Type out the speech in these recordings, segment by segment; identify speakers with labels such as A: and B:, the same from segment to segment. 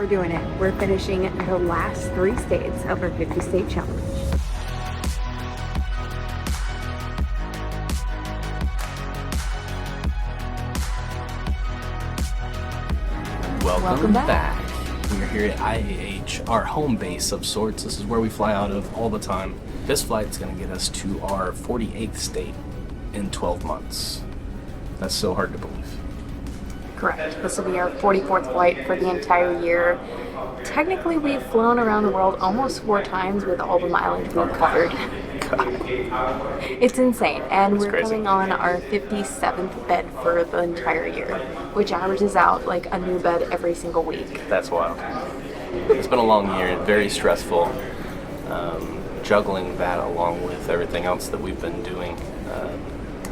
A: We're doing it. We're finishing the last 3 states of our 50-state challenge.
B: Welcome back. We're here at IAH, our home base of sorts. This is where we fly out of all the time. This flight's going to get us to our 48th state in 12 months. That's so hard to believe.
A: Correct. This will be our 44th flight for the entire year. Technically, we've flown around the world almost 4 times with all the mileage we've covered. It's insane. And we're
B: crazy.
A: coming on our 57th bed for the entire year, which averages out like a new bed every single week.
B: That's wild. It's been a long year, very stressful. Juggling that along with everything else that we've been doing.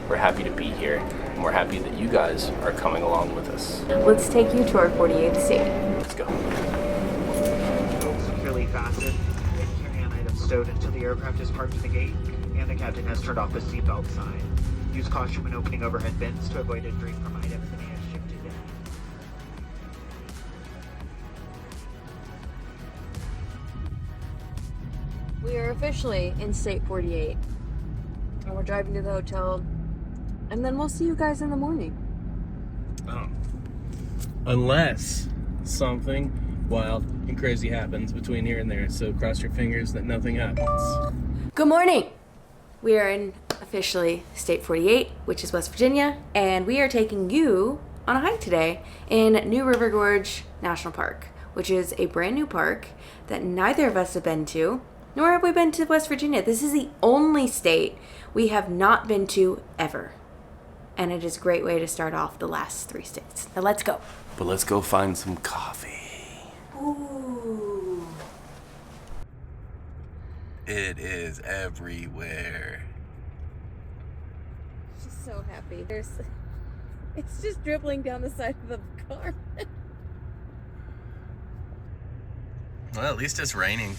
B: We're happy to be here, and we're happy that you guys are coming along with us.
A: Let's take you to our 48th state.
B: Let's go.
C: Securely fastened, and carry-on items stowed until the aircraft is parked at the gate, and the captain has turned off the seatbelt sign. Use caution when opening overhead bins to avoid injury from items that may have shifted in.
A: We are officially in state 48, and we're driving to the hotel, and then we'll see you guys in the morning.
B: Oh. Unless something wild and crazy happens between here and there, so cross your fingers that nothing happens.
A: Good morning! We are in officially state 48, which is West Virginia, and we are taking you on a hike today in New River Gorge National Park, which is a brand new park that neither of us have been to, nor have we been to West Virginia. This is the only state we have not been to ever. And it is a great way to start off the last 3 states. Now let's go.
B: But let's go find some coffee.
A: Ooh.
B: It is everywhere.
A: She's so happy. It's just dribbling down the side of the car.
B: Well, at least it's raining.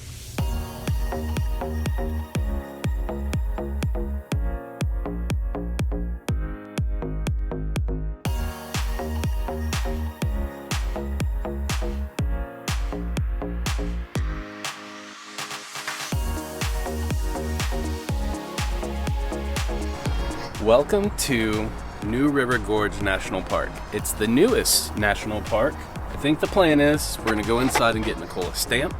B: Welcome to New River Gorge National Park. It's the newest national park. I think the plan is we're gonna go inside and get Nicole a stamp,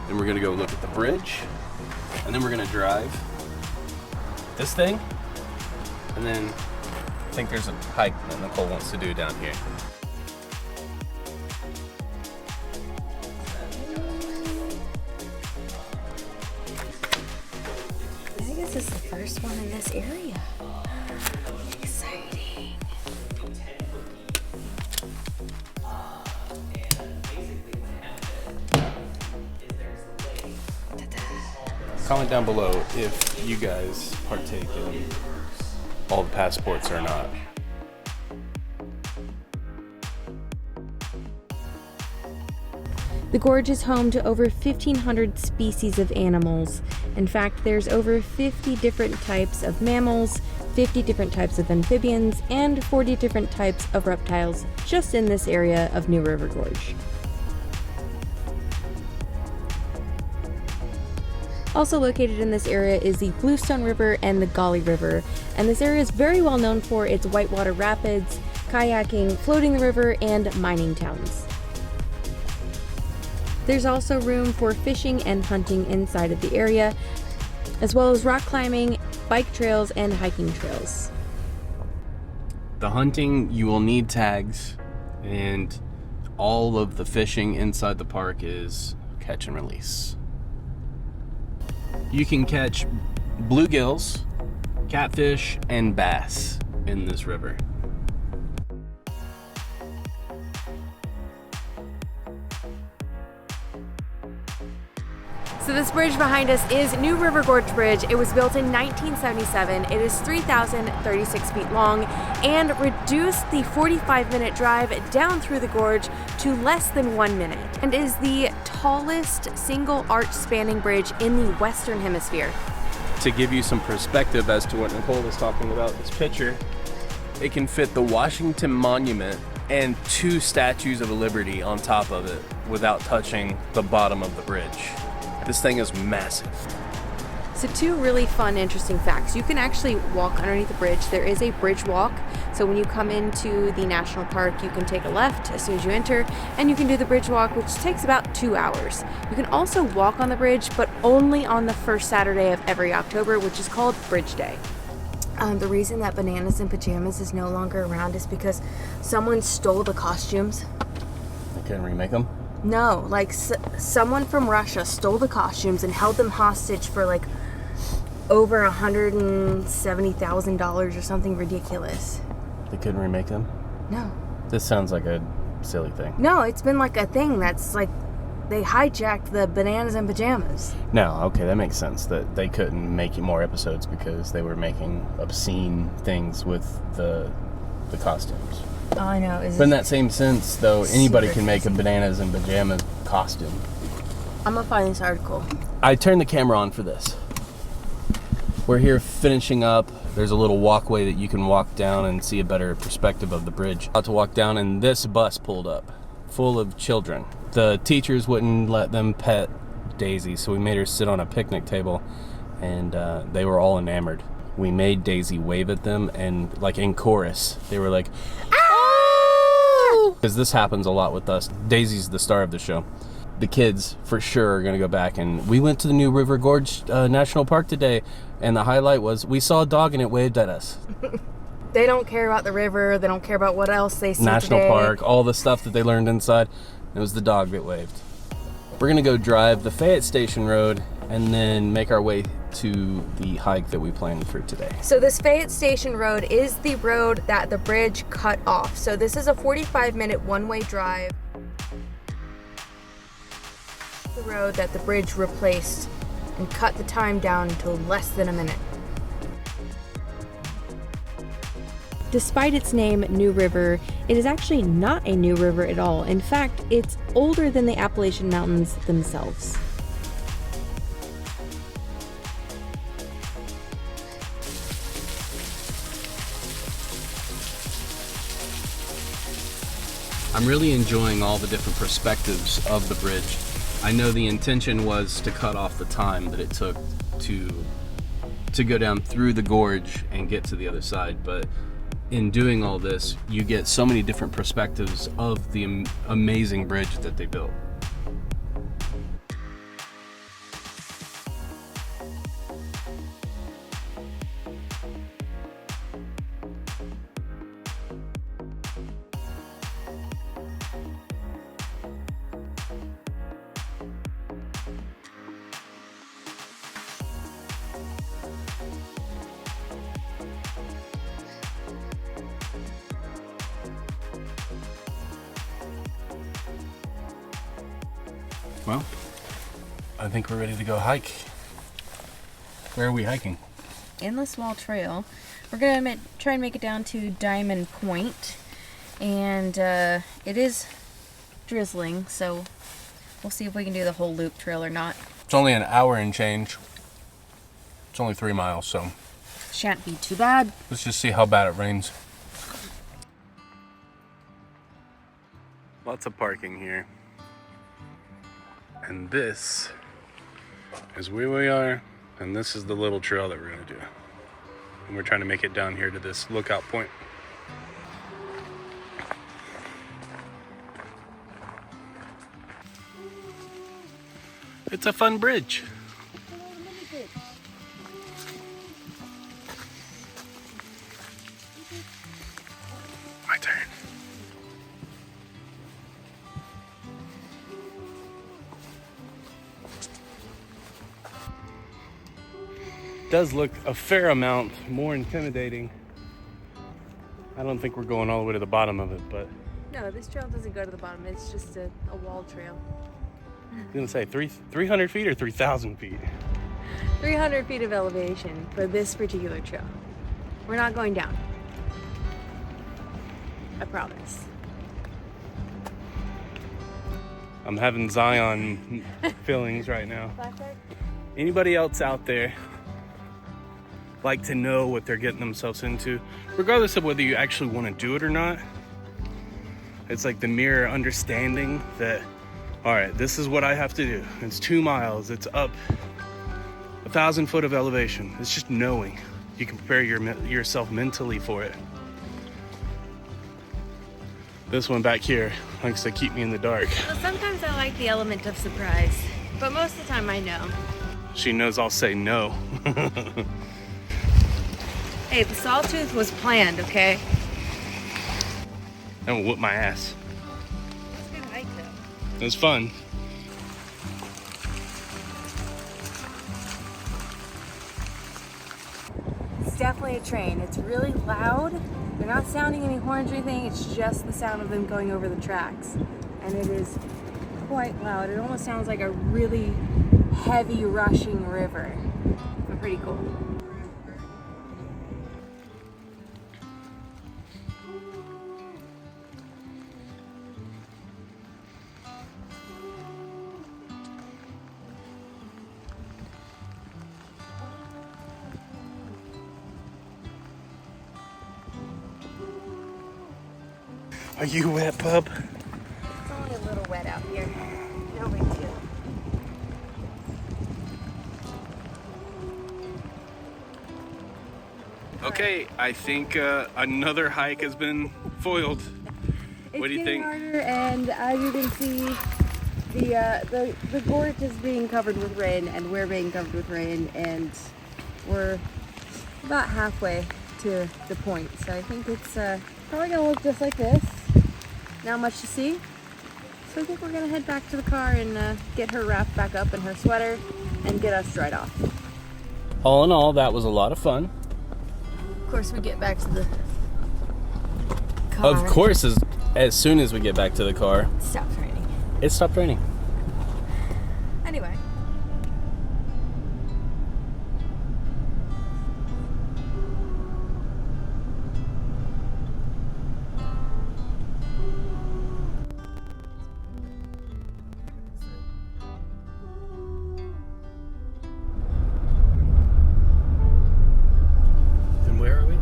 B: then we're gonna go look at the bridge, and then we're gonna drive this thing, and then I think there's a hike that Nicole wants to do down here.
A: I think this is the first one in this area. Exciting.
B: Comment down below if you guys partake in all the passports or not.
A: The gorge is home to over 1,500 species of animals. In fact, there's over 50 different types of mammals, 50 different types of amphibians, and 40 different types of reptiles just in this area of New River Gorge. Also located in this area is the Bluestone River and the Gauley River, and this area is very well known for its whitewater rapids, kayaking, floating the river, and mining towns. There's also room for fishing and hunting inside of the area, as well as rock climbing, bike trails, and hiking trails.
B: The hunting, you will need tags, and all of the fishing inside the park is catch and release. You can catch bluegills, catfish, and bass in this river.
A: So this bridge behind us is New River Gorge Bridge. It was built in 1977. It is 3,036 feet long and reduced the 45-minute drive down through the gorge to less than 1 minute, and is the tallest single arch spanning bridge in the Western Hemisphere.
B: To give you some perspective as to what Nicole was talking about, this picture, it can fit the Washington Monument and 2 statues of Liberty on top of it without touching the bottom of the bridge. This thing is massive.
A: So 2 really fun, interesting facts. You can actually walk underneath the bridge. There is a bridge walk. So when you come into the national park, you can take a left as soon as you enter, and you can do the bridge walk, which takes about 2 hours. You can also walk on the bridge, but only on the first Saturday of every October, which is called Bridge Day. The reason that Bananas in Pajamas is no longer around is because someone stole the costumes.
B: They couldn't remake them?
A: No, like someone from Russia stole the costumes and held them hostage for like over $170,000 or something ridiculous.
B: They couldn't remake them?
A: No.
B: This sounds like a silly thing.
A: No, it's been like a thing that's like they hijacked the Bananas in Pajamas.
B: No, okay, that makes sense that they couldn't make more episodes because they were making obscene things with the costumes.
A: Oh, I know.
B: But in that same sense, though, anybody
A: Super
B: can make a Bananas in Pajamas costume.
A: I'm gonna find this article.
B: I turned the camera on for this. We're here finishing up. There's a little walkway that you can walk down and see a better perspective of the bridge. About to walk down, and this bus pulled up, full of children. The teachers wouldn't let them pet Daisy, so we made her sit on a picnic table, and they were all enamored. We made Daisy wave at them, and like in chorus, they were like, "Ah!" Because this happens a lot with us. Daisy's the star of the show. The kids, for sure, are going to go back, and we went to the new River Gorge National Park today, and the highlight was we saw a dog and it waved at us.
A: They don't care about the river. They don't care about what else they see
B: National
A: today.
B: Park, all the stuff that they learned inside. It was the dog that waved. We're going to go drive the Fayette Station Road and then make our way to the hike that we planned for today.
A: So this Fayette Station Road is the road that the bridge cut off. So this is a 45-minute one-way drive. The road that the bridge replaced and cut the time down to less than a minute. Despite its name, New River, it is actually not a new river at all. In fact, it's older than the Appalachian Mountains themselves.
B: I'm really enjoying all the different perspectives of the bridge. I know the intention was to cut off the time that it took to go down through the gorge and get to the other side, but in doing all this, you get so many different perspectives of the amazing bridge that they built. Well, I think we're ready to go hike. Where are we hiking?
A: Endless Wall Trail. We're gonna try and make it down to Diamond Point, and it is drizzling, so we'll see if we can do the whole loop trail or not.
B: It's only an hour and change. It's only 3 miles, so
A: Shan't be too bad.
B: let's just see how bad it rains. Lots of parking here. And this is where we are, and this is the little trail that we're gonna do. And we're trying to make it down here to this lookout point. It's a fun bridge. My turn. Does look a fair amount more intimidating. I don't think we're going all the way to the bottom of it, but
A: No, this trail doesn't go to the bottom. It's just a wall trail.
B: I was gonna say 300 feet or 3,000 feet.
A: 300 feet of elevation for this particular trail. We're not going down. I promise.
B: I'm having Zion feelings right now.
A: Flashback?
B: Anybody else out there like to know what they're getting themselves into, regardless of whether you actually want to do it or not? It's like the mere understanding that, all right, this is what I have to do. It's 2 miles. It's up 1,000 foot of elevation. It's just knowing. You can prepare yourself mentally for it. This one back here likes to keep me in the dark.
A: Well, sometimes I like the element of surprise, but most of the time I know.
B: She knows I'll say no.
A: Hey, the sawtooth was planned, okay?
B: And whoop my ass.
A: It's a good hike, though.
B: It was fun.
A: It's definitely a train. It's really loud. They're not sounding any horns or anything. It's just the sound of them going over the tracks. And it is quite loud. It almost sounds like a really heavy rushing river. But pretty cool.
B: Are you wet, pup?
A: It's only a little wet out here. No big deal.
B: Okay, I think another hike has been foiled. What do you think?
A: It's getting harder, and as you can see, the gorge is being covered with rain, and we're being covered with rain, and we're about halfway to the point. So I think it's probably gonna look just like this. Not much to see. So I think we're gonna head back to the car and get her wrapped back up in her sweater and get us dried off.
B: All in all, that was a lot of fun.
A: Of course, we get back to the car.
B: Of course, as soon as we get back to the car,
A: It stops raining.
B: it stopped raining.
A: Anyway.
B: And where are we?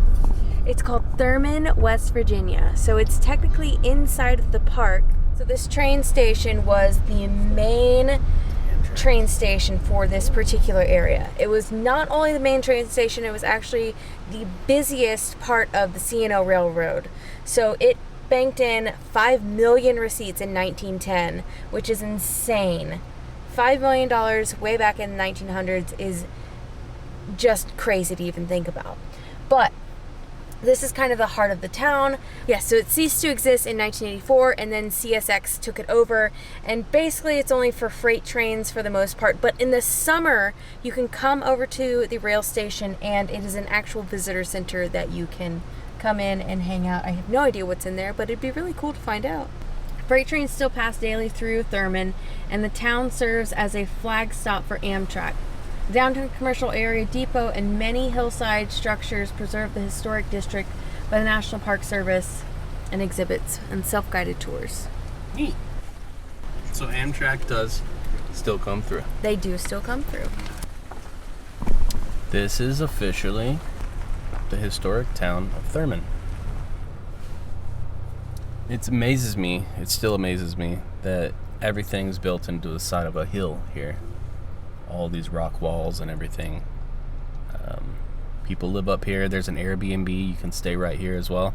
A: It's called Thurman, West Virginia. So it's technically inside of the park. So this train station was the main train station for this particular area. It was not only the main train station, it was actually the busiest part of the Thurman Railroad. So it banked in 5 million receipts in 1910, which is insane. $5 million way back in the 1900s is just crazy to even think about. But this is kind of the heart of the town. Yeah, so it ceased to exist in 1984, and then CSX took it over, and basically it's only for freight trains for the most part. But in the summer, you can come over to the rail station, and it is an actual visitor center that you can come in and hang out. I have no idea what's in there, but it'd be really cool to find out. Freight trains still pass daily through Thurman, and the town serves as a flag stop for Amtrak. The downtown commercial area, depot, and many hillside structures preserve the historic district by the National Park Service and exhibits and self-guided tours.
B: Neat. So Amtrak does still come through.
A: They do still come through.
B: This is officially the historic town of Thurman. It still amazes me that everything's built into the side of a hill here. All these rock walls and everything. People live up here. There's an Airbnb. You can stay right here as well.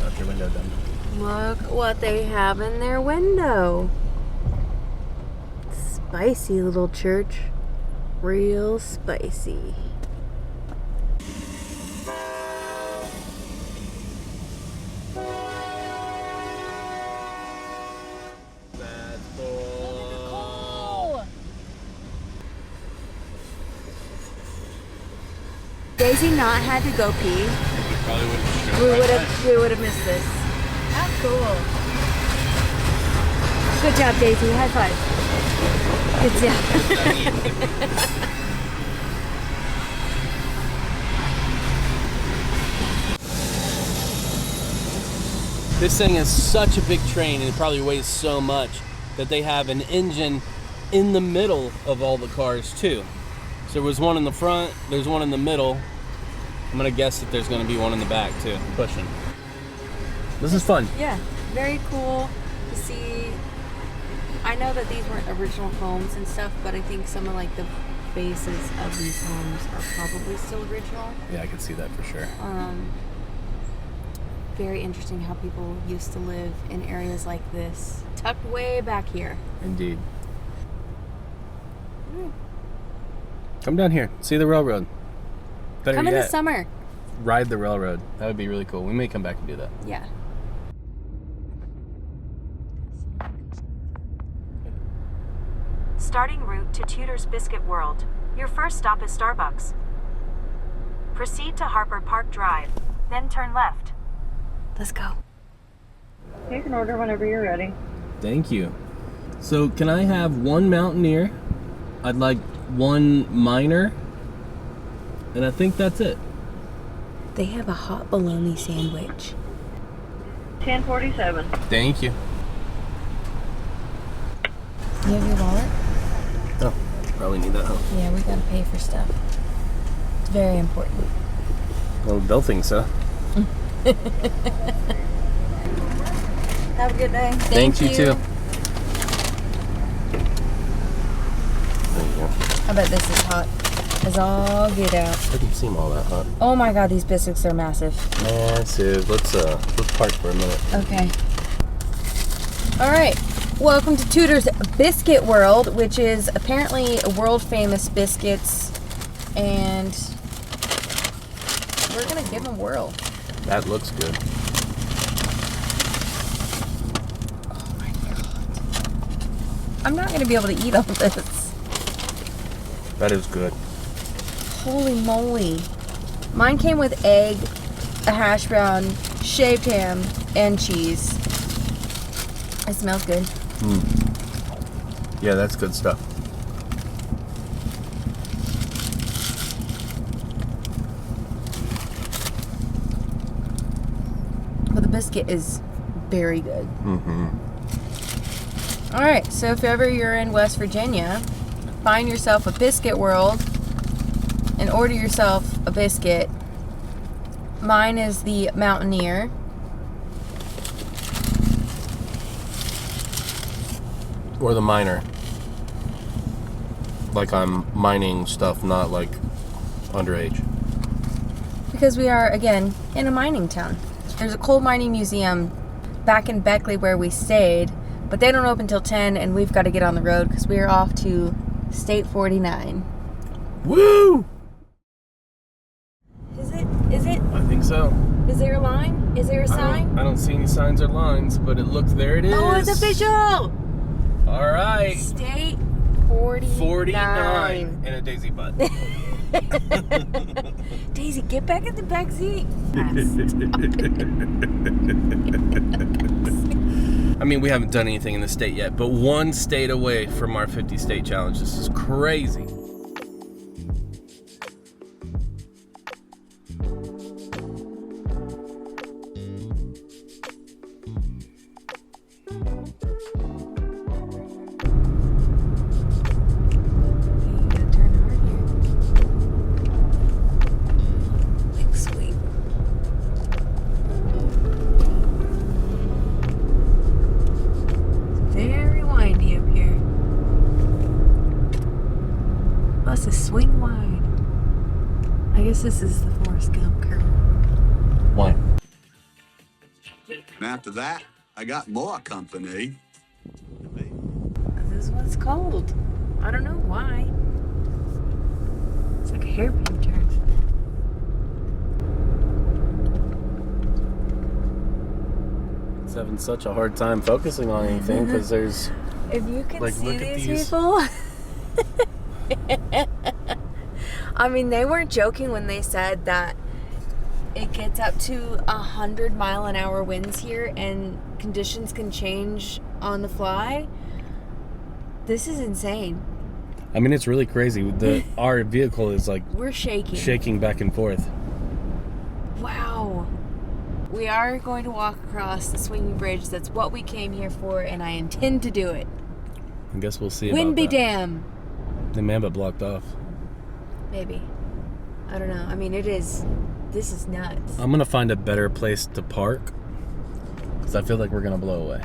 B: Out your window, done.
A: Look what they have in their window. Spicy little church. Real spicy. Daisy not had to go pee. We would have missed this. That's cool. Good job, Daisy. High five. Good job.
B: This thing is such a big train, and it probably weighs so much that they have an engine in the middle of all the cars too. So there was one in the front, there's one in the middle. I'm gonna guess that there's gonna be one in the back too, pushing. This is fun.
A: Yeah, very cool to see. I know that these weren't original homes and stuff, but I think some of like the bases of these homes are probably still original.
B: Yeah, I can see that for sure.
A: Very interesting how people used to live in areas like this, tucked way back here.
B: Indeed. Come down here, see the railroad. Better
A: Come in the
B: yet,
A: summer.
B: ride the railroad. That would be really cool. We may come back and do that.
A: Yeah.
D: Starting route to Tudor's Biscuit World. Your first stop is Starbucks. Proceed to Harper Park Drive, then turn left.
A: Let's go.
E: You can order whenever you're ready.
B: Thank you. So can I have one Mountaineer? I'd like one Minor. And I think that's it.
A: They have a hot bologna sandwich.
E: 1047.
B: Thank you.
A: You have your wallet?
B: Oh, probably need that, huh?
A: Yeah, we gotta pay for stuff. It's very important.
B: Well, they'll think so.
E: Have a good day.
B: Thank you too. There you go.
A: I bet this is hot as all get out.
B: Doesn't seem all that hot.
A: Oh my god, these biscuits are massive.
B: Massive. Let's park for a minute.
A: Okay. Alright. Welcome to Tudor's Biscuit World, which is apparently world famous biscuits. And we're gonna give them a whirl.
B: That looks good.
A: Oh my god. I'm not gonna be able to eat all this.
B: That is good.
A: Holy moly. Mine came with egg, a hash brown, shaved ham, and cheese. It smells good.
B: Yeah, that's good stuff.
A: But the biscuit is very good. Alright, so if ever you're in West Virginia, find yourself a Biscuit World and order yourself a biscuit. Mine is the Mountaineer.
B: Or the Minor. Like I'm mining stuff, not like underage.
A: Because we are, again, in a mining town. There's a coal mining museum back in Beckley where we stayed, but they don't open till 10 and we've got to get on the road because we are off to State 49.
B: Woo!
A: Is it?
B: I think so.
A: Is there a line? Is there a sign?
B: I don't see any signs or lines, but it looks, there it is.
A: Oh, it's official!
B: All right.
A: State 49.
B: 49 and a daisy butt.
A: Daisy, get back in the back seat.
B: I mean, we haven't done anything in the state yet, but one state away from our 50 state challenge. This is crazy.
A: Swing wide. I guess this is the Forrest Gump curve.
B: Why?
F: And after that, I got more company.
A: This is what it's called. I don't know why. It's like a hairpin turn.
B: It's having such a hard time focusing on anything because there's...
A: If you can
B: like,
A: see
B: look at
A: these
B: these
A: people... I mean, they weren't joking when they said that it gets up to 100-mile-an-hour winds here and conditions can change on the fly. This is insane.
B: I mean, it's really crazy. Our vehicle is like...
A: We're
B: shaking back and forth.
A: Wow. We are going to walk across the swinging bridge. That's what we came here for, and I intend to do it.
B: I guess we'll see
A: Wind
B: about
A: be
B: that.
A: damn.
B: The Mamba blocked off.
A: Maybe. I don't know. I mean, this is nuts.
B: I'm gonna find a better place to park because I feel like we're gonna blow away.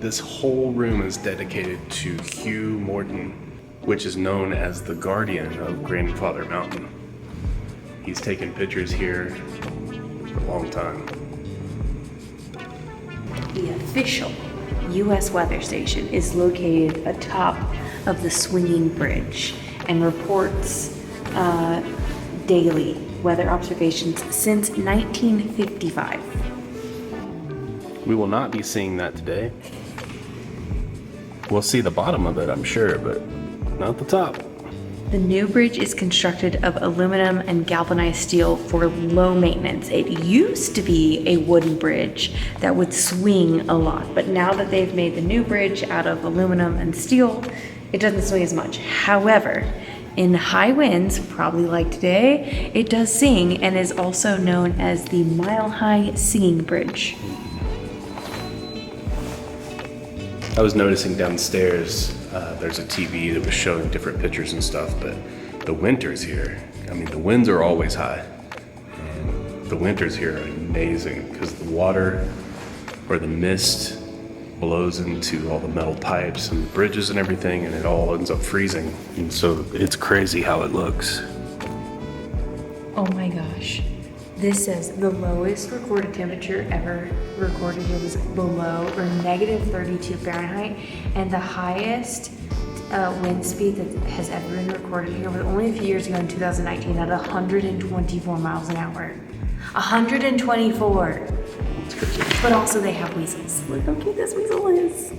B: This whole room is dedicated to Hugh Morton, which is known as the guardian of Grandfather Mountain. He's taken pictures here for a long time.
A: The official U.S. weather station is located atop of the swinging bridge and reports daily weather observations since 1955.
B: We will not be seeing that today. We'll see the bottom of it, I'm sure, but not the top.
A: The new bridge is constructed of aluminum and galvanized steel for low maintenance. It used to be a wooden bridge that would swing a lot, but now that they've made the new bridge out of aluminum and steel, it doesn't swing as much. However, in high winds, probably like today, it does sing and is also known as the Mile High Singing Bridge.
B: I was noticing downstairs, there's a TV that was showing different pictures and stuff, but the winters here, I mean, the winds are always high. And the winters here are amazing because the water or the mist blows into all the metal pipes and bridges and everything, and it all ends up freezing. And so it's crazy how it looks.
A: Oh my gosh. This says the lowest recorded temperature ever recorded here was below or negative 32 Fahrenheit, and the highest wind speed that has ever been recorded here was only a few years ago in 2019 at 124 miles an hour. 124! But also they have weasels. Look how cute this weasel is.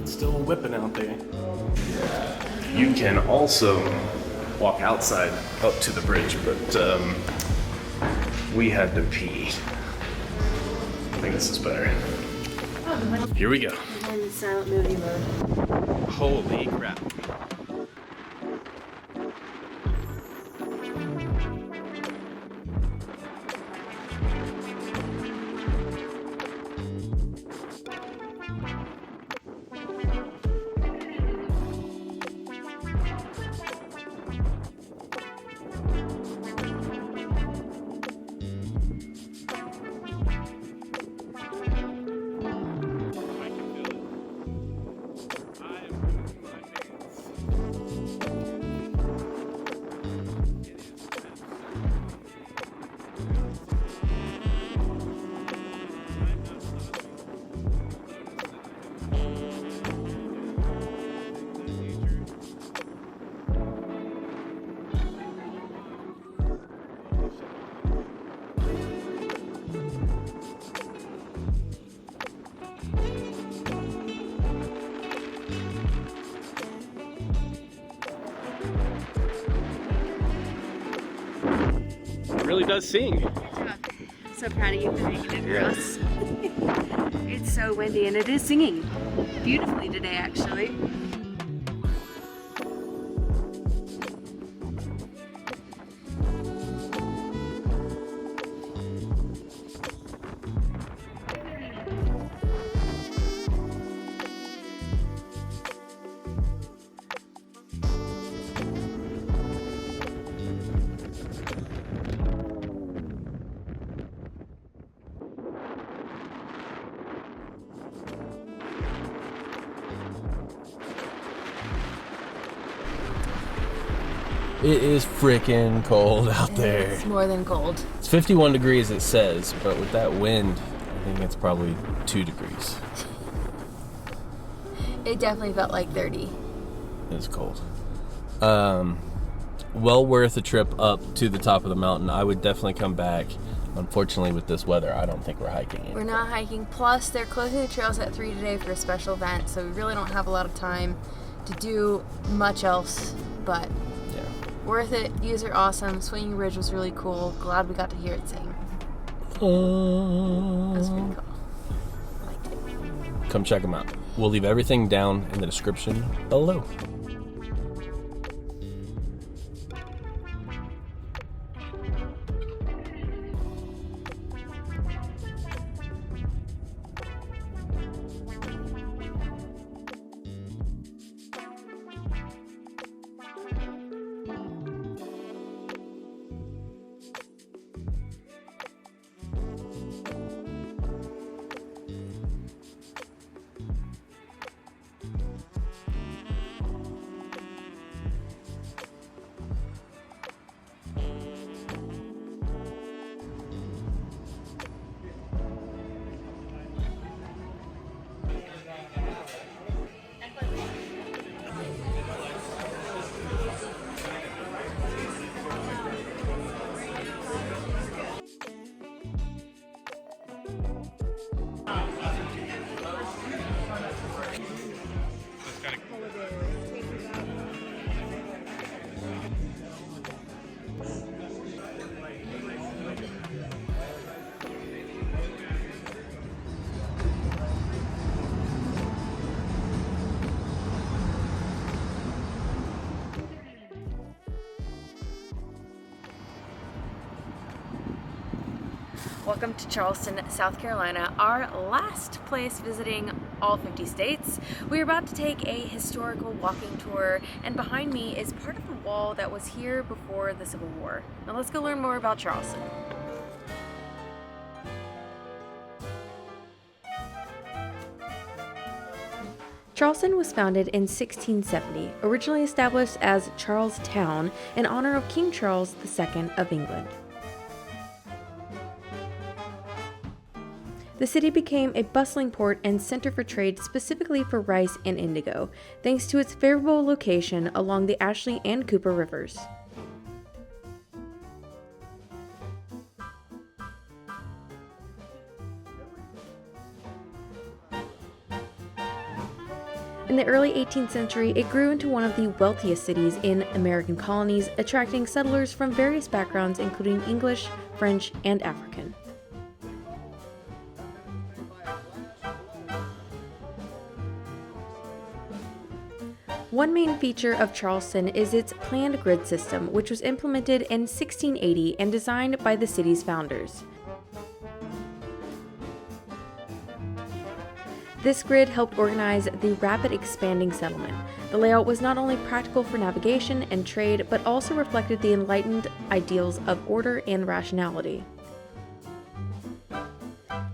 B: Still whipping out there. You can also walk outside up to the bridge, but we had to pee. I think this is better. Here we go.
A: I'm in silent movie mode.
B: Holy crap. It really does sing.
A: Good job. So proud of you for making it for us. It's so windy and it is singing beautifully today, actually.
B: It is freaking cold out there.
A: It's more than cold.
B: It's 51 degrees it says, but with that wind, I think it's probably 2 degrees.
A: It definitely felt like 30.
B: It's cold. Well worth a trip up to the top of the mountain. I would definitely come back. Unfortunately, with this weather, I don't think we're hiking it.
A: We're not hiking. Plus, they're closing the trails at 3 today for a special event, so we really don't have a lot of time to do much else. But
B: Yeah.
A: worth it. Views are awesome. Swinging Ridge was really cool. Glad we got to hear it sing. That was pretty cool. I liked it.
B: Come check them out. We'll leave everything down in the description below.
A: Welcome to Charleston, South Carolina, our last place visiting all 50 states. We're about to take a historical walking tour, and behind me is part of the wall that was here before the Civil War. Now let's go learn more about Charleston. Charleston was founded in 1670, originally established as Charlestown in honor of King Charles II of England. The city became a bustling port and center for trade specifically for rice and indigo, thanks to its favorable location along the Ashley and Cooper rivers. In the early 18th century, it grew into one of the wealthiest cities in American colonies, attracting settlers from various backgrounds including English, French, and African. One main feature of Charleston is its planned grid system, which was implemented in 1680 and designed by the city's founders. This grid helped organize the rapid expanding settlement. The layout was not only practical for navigation and trade, but also reflected the enlightened ideals of order and rationality.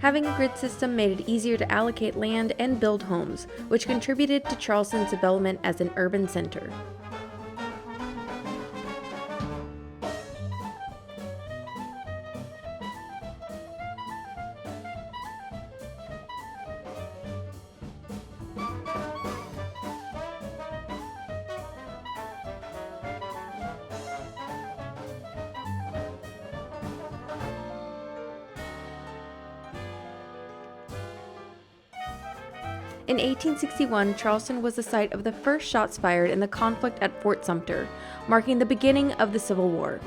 A: Having a grid system made it easier to allocate land and build homes, which contributed to Charleston's development as an urban center. In 1861, Charleston was the site of the first shots fired in the conflict at Fort Sumter, marking the beginning of the Civil War.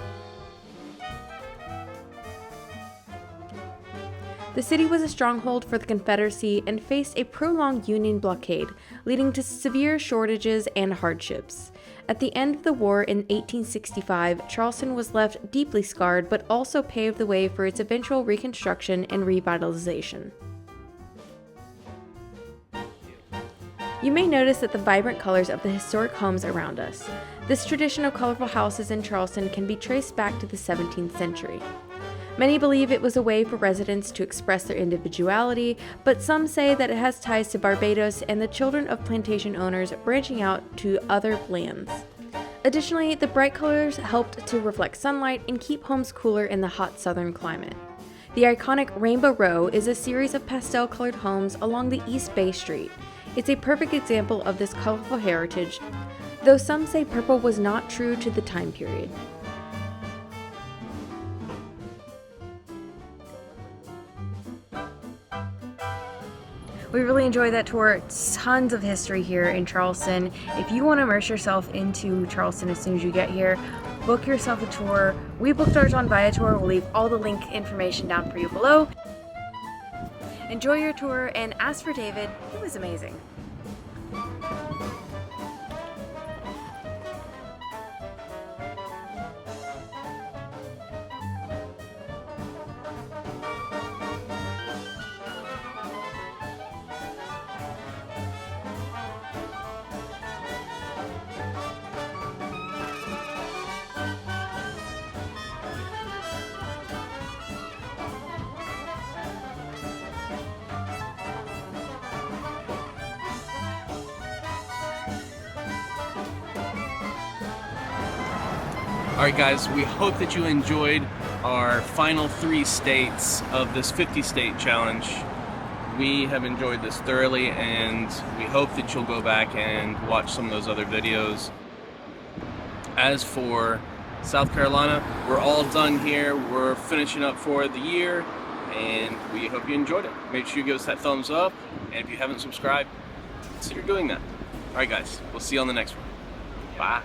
A: The city was a stronghold for the Confederacy and faced a prolonged Union blockade, leading to severe shortages and hardships. At the end of the war in 1865, Charleston was left deeply scarred, but also paved the way for its eventual reconstruction and revitalization. You may notice that the vibrant colors of the historic homes around us. This tradition of colorful houses in Charleston can be traced back to the 17th century. Many believe it was a way for residents to express their individuality, but some say that it has ties to Barbados and the children of plantation owners branching out to other lands. Additionally, the bright colors helped to reflect sunlight and keep homes cooler in the hot southern climate. The iconic Rainbow Row is a series of pastel-colored homes along the East Bay Street. It's a perfect example of this colorful heritage, though some say purple was not true to the time period. We really enjoyed that tour. Tons of history here in Charleston. If you want to immerse yourself into Charleston as soon as you get here, book yourself a tour. We booked ours on Viator. We'll leave all the link information down for you below. Enjoy your tour, and as for David, he was amazing.
B: All right, guys, we hope that you enjoyed our final 3 states of this 50-state challenge. We have enjoyed this thoroughly, and we hope that you'll go back and watch some of those other videos. As for South Carolina, we're all done here. We're finishing up for the year, and we hope you enjoyed it. Make sure you give us that thumbs up, and if you haven't subscribed, consider doing that. All right, guys, we'll see you on the next one. Bye.